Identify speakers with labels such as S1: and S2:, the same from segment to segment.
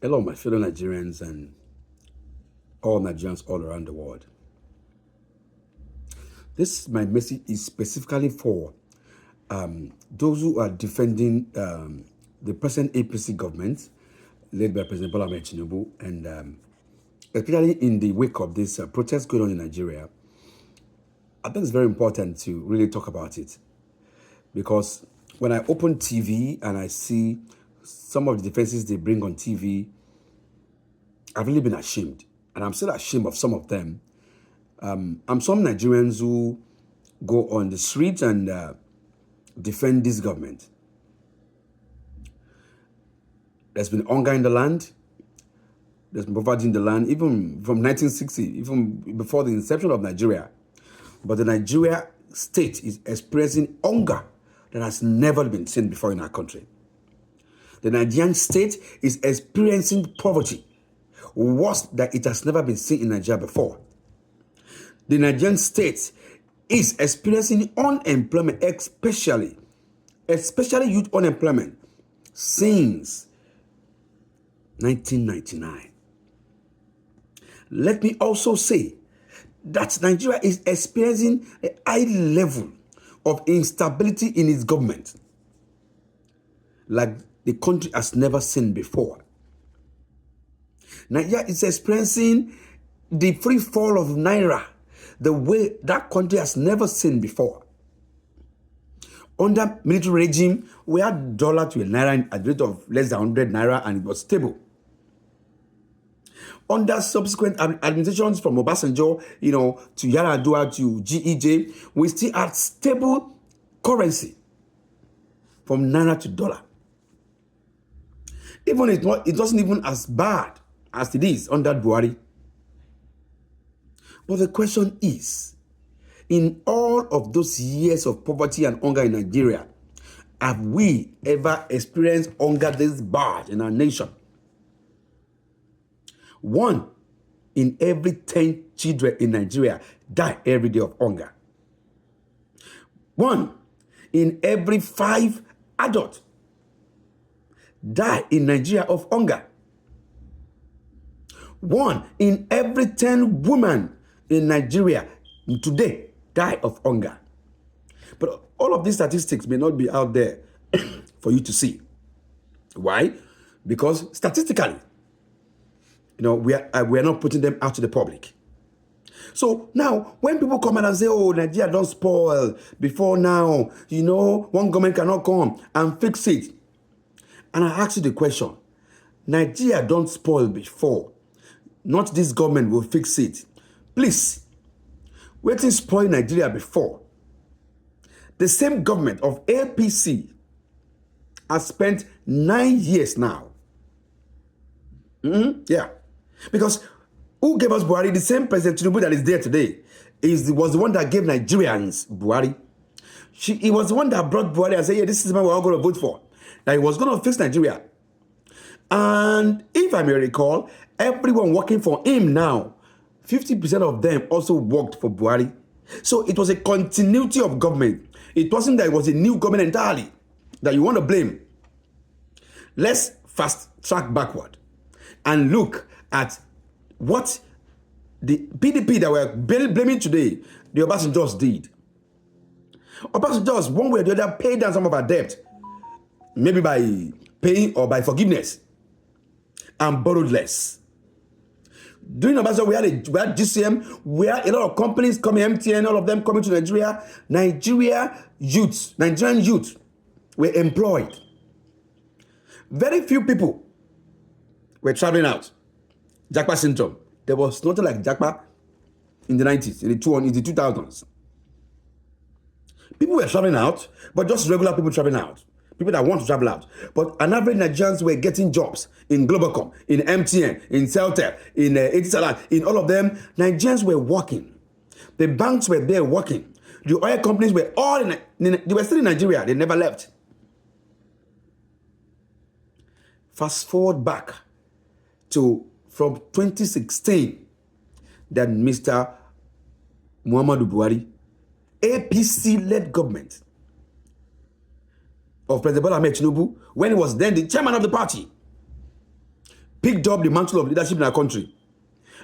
S1: Hello, my fellow Nigerians and all Nigerians all around the world. This my message is specifically for those who are defending the present APC government led by President Bola Ahmed Tinubu, and especially in the wake of this protest going on in Nigeria. I think it's very important to really talk about it because when I open TV and I see some of the defenses they bring on TV, I've really been ashamed, and I'm still ashamed of some of them. I'm some Nigerians who go on the street and defend this government. There's been hunger in the land. There's been poverty in the land, even from 1960, even before the inception of Nigeria. But the Nigeria state is experiencing hunger that has never been seen before in our country. The Nigerian state is experiencing poverty worse that it has never been seen in Nigeria before. The Nigerian state is experiencing unemployment, especially youth unemployment, since 1999. Let me also say that Nigeria is experiencing a high level of instability in its government, like the country has never seen before. Nigeria is experiencing the free fall of Naira the way that country has never seen before. Under military regime, we had dollar to a Naira at the rate of less than 100 Naira, and it was stable. Under subsequent administrations from Obasanjo, to Yar'Adua, to GEJ, we still had stable currency from Naira to dollar. Even it wasn't even as bad as it is under Buhari. But the question is, in all of those years of poverty and hunger in Nigeria, have we ever experienced hunger this bad in our nation? 1 in every 10 children in Nigeria die every day of hunger. 1 in every 5 adults die in Nigeria of hunger. 1 in every 10 women in Nigeria today die of hunger. But all of these statistics may not be out there for you to see. Why? Because statistically, we are not putting them out to the public. So now, when people come out and say, "Oh, Nigeria don't spoil before now," one government cannot come and fix it. And I ask you the question: Nigeria don't spoil before, not this government will fix it. Please, wetin spoil Nigeria before? The same government of APC has spent 9 years now. Yeah. Because who gave us Buhari? The same President Tinubu that is there today was the one that gave Nigerians Buhari. He was the one that brought Buhari and said, "Yeah, this is the man we're all going to vote for." That he was going to fix Nigeria. And if I may recall, everyone working for him now, 50% of them also worked for Buhari. So it was a continuity of government. It wasn't that it was a new government entirely that you want to blame. Let's fast track backward and look at what the PDP that we're blaming today, the Obasanjos did. Obasanjos, one way or the other, paid down some of our debt, maybe by paying or by forgiveness, and borrowed less. During Obasanjo, we had GCM, where a lot of companies coming, MTN, all of them coming to Nigeria. Nigerian youth were employed. Very few people were traveling out. Japa syndrome. There was nothing like Japa in the 90s, in the 2000s. People were traveling out, but just regular people traveling out. People that want to travel out. But an average Nigerians were getting jobs in Globacom, in MTN, in Celtel, in Etisalat, in all of them. Nigerians were working. The banks were there working. The oil companies were all they were still in Nigeria. They never left. Fast forward back to from 2016, that Mr. Muhammadu Buhari, APC-led government of President Bola Ahmed Tinubu, when he was then the chairman of the party, picked up the mantle of leadership in our country.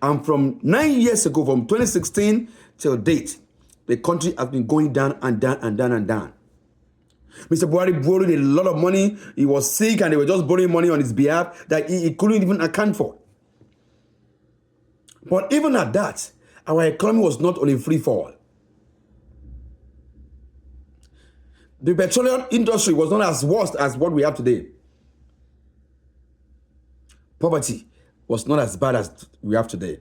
S1: And from 9 years ago, from 2016 till date, the country has been going down and down and down and down. Mr. Buhari borrowed a lot of money. He was sick and they were just borrowing money on his behalf that he couldn't even account for. But even at that, our economy was not on a free fall. The petroleum industry was not as worst as what we have today. Poverty was not as bad as we have today.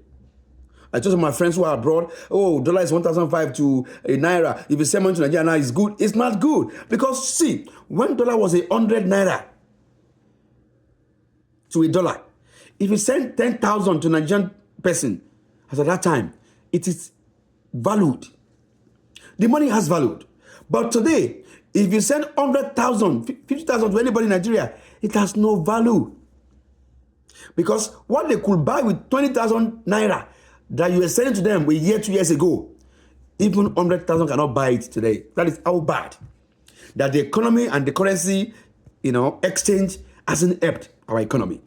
S1: I told my friends who are abroad, oh, dollar is 1,500 to a naira. If you send money to Nigeria now, it's good. It's not good. Because see, when dollar was 100 naira to a dollar, if you send 10,000 to a Nigerian person, as at that time, it is valued. The money has valued. But today, if you send 100,000, 50,000 to anybody in Nigeria, it has no value. Because what they could buy with 20,000 naira that you were selling to them a year, 2 years ago, even 100,000 cannot buy it today. That is how bad that the economy and the currency, exchange hasn't helped our economy.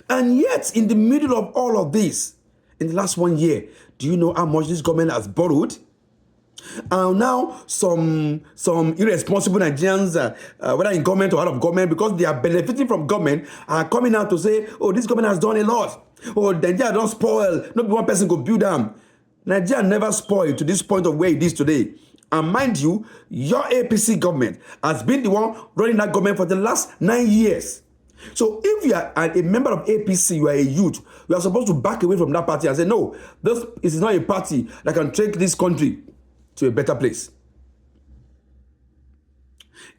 S1: And yet, in the middle of all of this, in the last 1 year, do you know how much this government has borrowed? Now, some irresponsible Nigerians, whether in government or out of government, because they are benefiting from government, are coming out to say, oh, this government has done a lot. Oh, Nigeria don't spoil. Not one person go build them. Nigeria never spoiled to this point of where it is today. And mind you, your APC government has been the one running that government for the last 9 years. So if you are a member of APC, you are a youth, you are supposed to back away from that party and say, no, this is not a party that can take this country to a better place.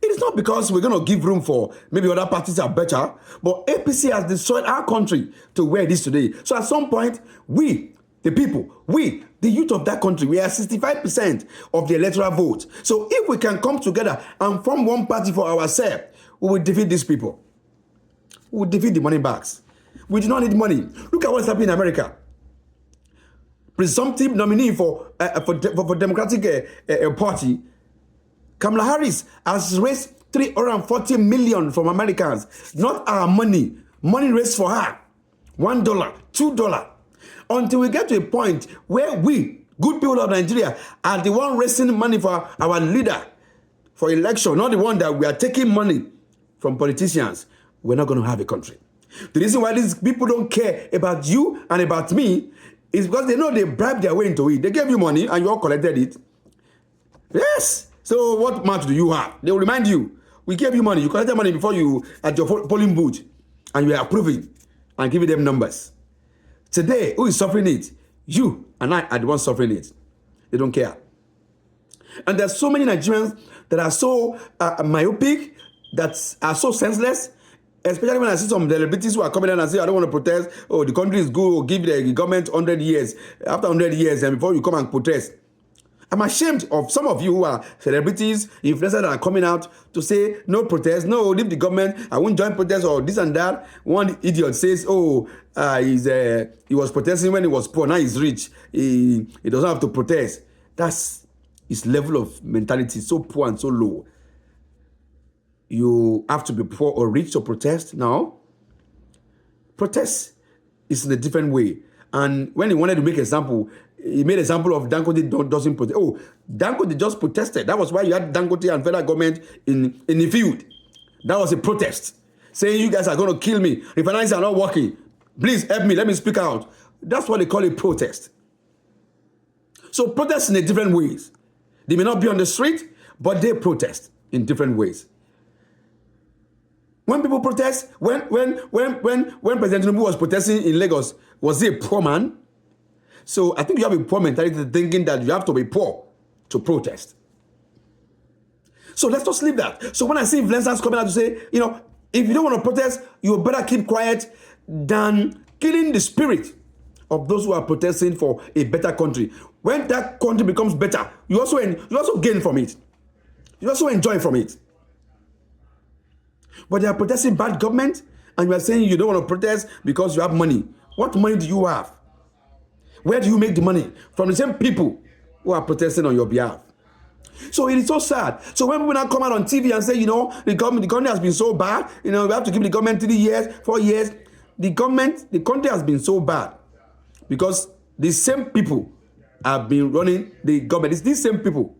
S1: It is not because we're going to give room for maybe other parties are better, but APC has destroyed our country to where it is today. So at some point, we, the people, we, the youth of that country, we are 65% of the electoral vote. So if we can come together and form one party for ourselves, we will defeat these people. We will defeat the money bags. We do not need money. Look at what's happening in America. Presumptive nominee for Democratic Party, Kamala Harris has raised $340 million from Americans. Not our money. Money raised for her. $1, $2. Until we get to a point where we, good people of Nigeria, are the one raising money for our leader for election, not the one that we are taking money from politicians, we're not going to have a country. The reason why these people don't care about you and about me is because they know they bribed their way into it. They gave you money and you all collected it. Yes. So what match do you have? They will remind you, we gave you money. You collected money before you at your polling booth and you are approving and giving them numbers. Today, who is suffering it? You and I are the ones suffering it. They don't care. And there's so many Nigerians that are so myopic, that are so senseless, especially when I see some celebrities who are coming in and say, I don't want to protest. Oh, the country is good. Give the government 100 years. After 100 years, and before you come and protest. I'm ashamed of some of you who are celebrities, influencers that are coming out to say, no protest, no, leave the government, I won't join protest or this and that. One idiot says, oh, he was protesting when he was poor, now he's rich. He doesn't have to protest. That's his level of mentality, so poor and so low. You have to be poor or rich to protest? No. Protest is in a different way. And when he wanted to make an example, he made an example of Dangote doesn't protest. Oh, Dangote just protested. That was why you had Dangote and federal government in the field. That was a protest. Saying you guys are going to kill me. Refineries are not working. Please help me. Let me speak out. That's what they call a protest. So protest in a different ways. They may not be on the street, but they protest in different ways. When people protest, when President Tinubu was protesting in Lagos, was he a poor man? So I think you have a poor mentality thinking that you have to be poor to protest. So let's just leave that. So when I see influencers coming out to say, if you don't want to protest, you better keep quiet than killing the spirit of those who are protesting for a better country. When that country becomes better, you also gain from it. You also enjoy from it. But they are protesting bad government, and you are saying you don't want to protest because you have money. What money do you have? Where do you make the money? From the same people who are protesting on your behalf. So it is so sad. So when people now come out on TV and say, the country has been so bad, we have to give the government 3 years, 4 years. The country has been so bad because the same people have been running the government. It's these same people.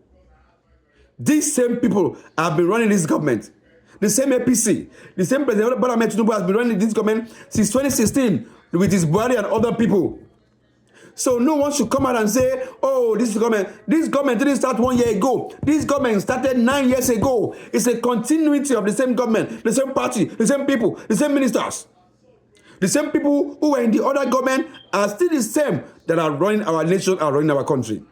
S1: These same people have been running this government. The same APC, the same President Bola Ahmed Tinubu has been running this government since 2016 with his Buhari and other people. So no one should come out and say, oh, this government didn't start 1 year ago. This government started 9 years ago. It's a continuity of the same government, the same party, the same people, the same ministers. The same people who were in the other government are still the same that are running our nation, are running our country.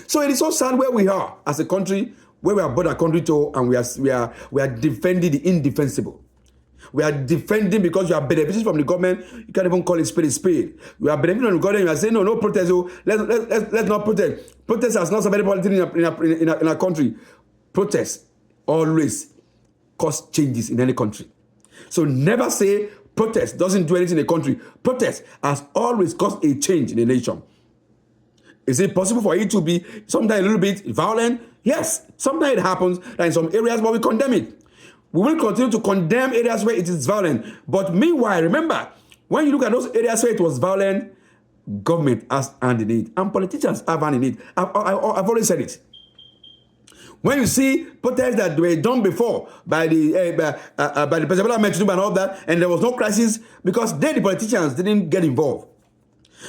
S1: So it is so sad where we are as a country, where we are brought our country to, and we are defending the indefensible. We are defending because you are benefiting from the government. You can't even call it spade a spade. You are benefiting from the government. You are saying, no protest. Oh, let's not protest. Protest has not somebody politics in a country. Protest always cause changes in any country. So never say protest doesn't do anything in a country. Protest has always caused a change in a nation. Is it possible for it to be sometimes a little bit violent? Yes. Sometimes it happens in some areas, but we condemn it. We will continue to condemn areas where it is violent. But meanwhile, remember, when you look at those areas where it was violent, government has hand in it. And politicians have hand in it. I've always said it. When you see protests that were done before by the President Bola Ahmed Tinubu and all that, and there was no crisis, because the politicians didn't get involved.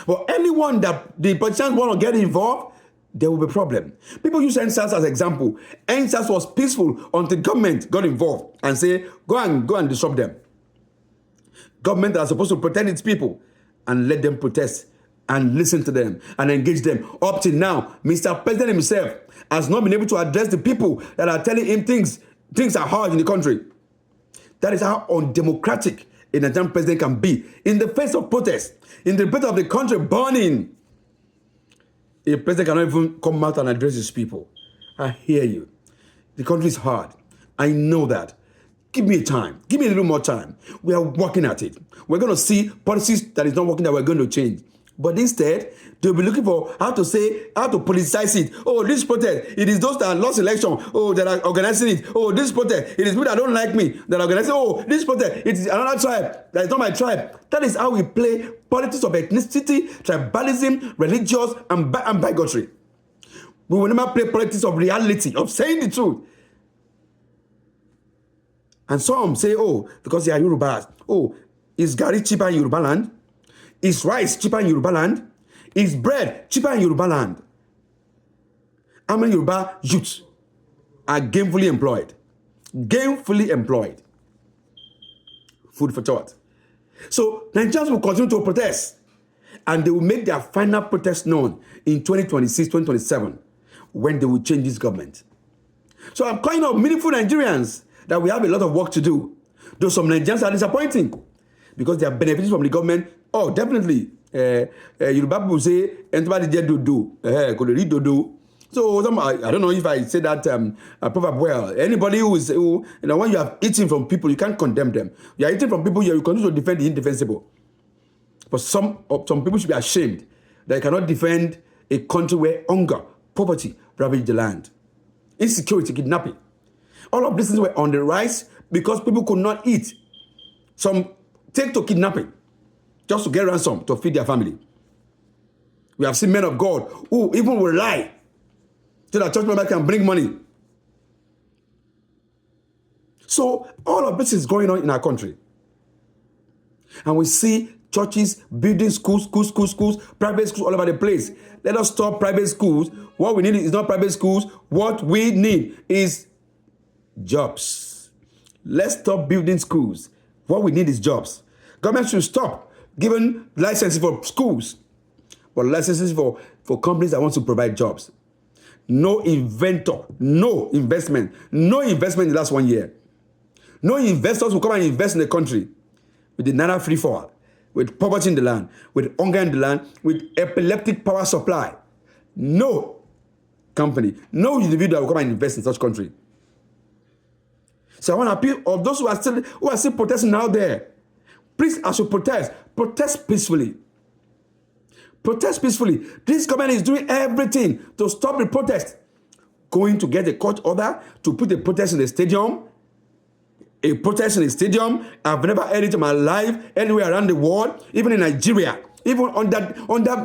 S1: But anyone that the politicians want to get involved, there will be a problem. People use NSAS as example. NSAS was peaceful until government got involved and say, go and disrupt them. Government are supposed to protect its people and let them protest and listen to them and engage them. Up till now, Mr. President himself has not been able to address the people that are telling him things are hard in the country. That is how undemocratic a Nigerian president can be. In the face of protest, in the face of the country burning, a president cannot even come out and address his people. I hear you. The country is hard. I know that. Give me time. Give me a little more time. We are working at it. We're going to see policies that is not working that we're going to change. But instead, they'll be looking for how to politicize it. Oh, this protest, it is those that lost election. Oh, that are organizing it. Oh, this protest, it is people that don't like me that are organizing. Oh, this protest, it is another tribe that is not my tribe. That is how we play politics of ethnicity, tribalism, religious, and bigotry. We will never play politics of reality, of saying the truth. And some say, oh, because they are Yorubas. Oh, is Gary cheaper in Yoruba land? Is rice cheaper in Yoruba land? Is bread cheaper in Yoruba land? How many Yoruba youths are gainfully employed? Gainfully employed. Food for thought. So Nigerians will continue to protest. And they will make their final protest known in 2026, 2027, when they will change this government. So I'm calling out meaningful Nigerians that we have a lot of work to do. Though some Nigerians are disappointing because they are benefiting from the government. Oh, definitely. Yoruba people say, "Anybody did dodo, could read dodo." So I don't know if I say that proverb well. Anybody when you have eaten from people, you can't condemn them. You are eating from people, you continue to defend the indefensible. But some people should be ashamed that they cannot defend a country where hunger, poverty ravage the land, insecurity, kidnapping. All of these things were on the rise because people could not eat. Some take to kidnapping just to get ransom to feed their family. We have seen men of God who even will lie so that church members can bring money. So all of this is going on in our country. And we see churches building schools, private schools all over the place. Let us stop private schools. What we need is not private schools. What we need is jobs. Let's stop building schools. What we need is jobs. Government should stop giving licenses for schools, but licenses for companies that want to provide jobs. No inventor, no investment in the last 1 year. No investors will come and invest in the country with the naira free fall, with poverty in the land, with hunger in the land, with epileptic power supply. No company, no individual will come and invest in such country. So I want to appeal of those who are still protesting out there. Please, as you protest peacefully. Protest peacefully. This government is doing everything to stop the protest. going to get a court order to put a protest in the stadium. A protest in a stadium. I've never heard it in my life anywhere around the world, even in Nigeria. Even under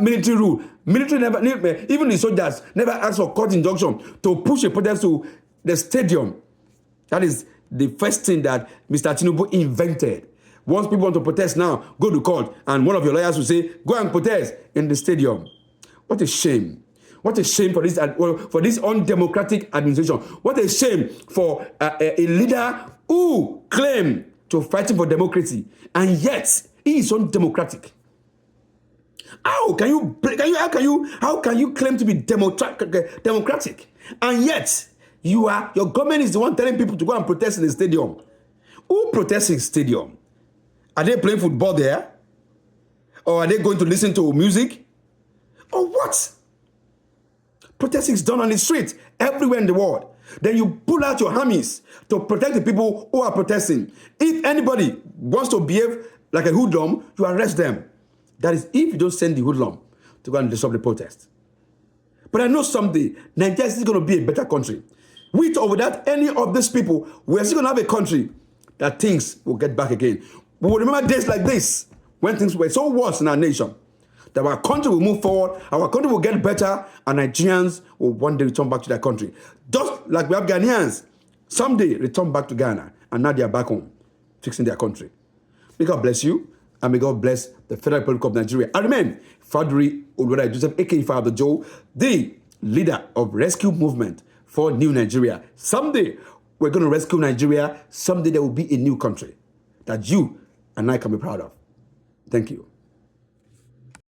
S1: military rule, military never, even the soldiers never asked for court injunction to push a protest to the stadium. That is the first thing that Mr. Tinubu invented. Once people want to protest now, go to court, and one of your lawyers will say, go and protest in the stadium. What a shame. What a shame for this undemocratic administration. What a shame for a leader who claimed to fighting for democracy, and yet he is undemocratic. How can you claim to be democratic, and yet your government is the one telling people to go and protest in the stadium? Who protests in the stadium? Are they playing football there? Or are they going to listen to music? Or what? Protesting is done on the street everywhere in the world. Then you pull out your armies to protect the people who are protesting. If anybody wants to behave like a hoodlum, you arrest them. That is if you don't send the hoodlum to go and disrupt the protest. But I know someday Nigeria is going to be a better country. With or without any of these people, we're still going to have a country that things will get back again. We will remember days like this when things were so worse in our nation, that our country will move forward, our country will get better, and Nigerians will one day return back to their country. Just like we have Ghanaians, someday return back to Ghana, and now they are back home, fixing their country. May God bless you, and may God bless the Federal Republic of Nigeria. I remain Fadri Oluwada Joseph, aka Father Joe, the leader of Rescue Movement for New Nigeria. Someday, we're going to rescue Nigeria. Someday, there will be a new country that you and I can be proud of. Thank you.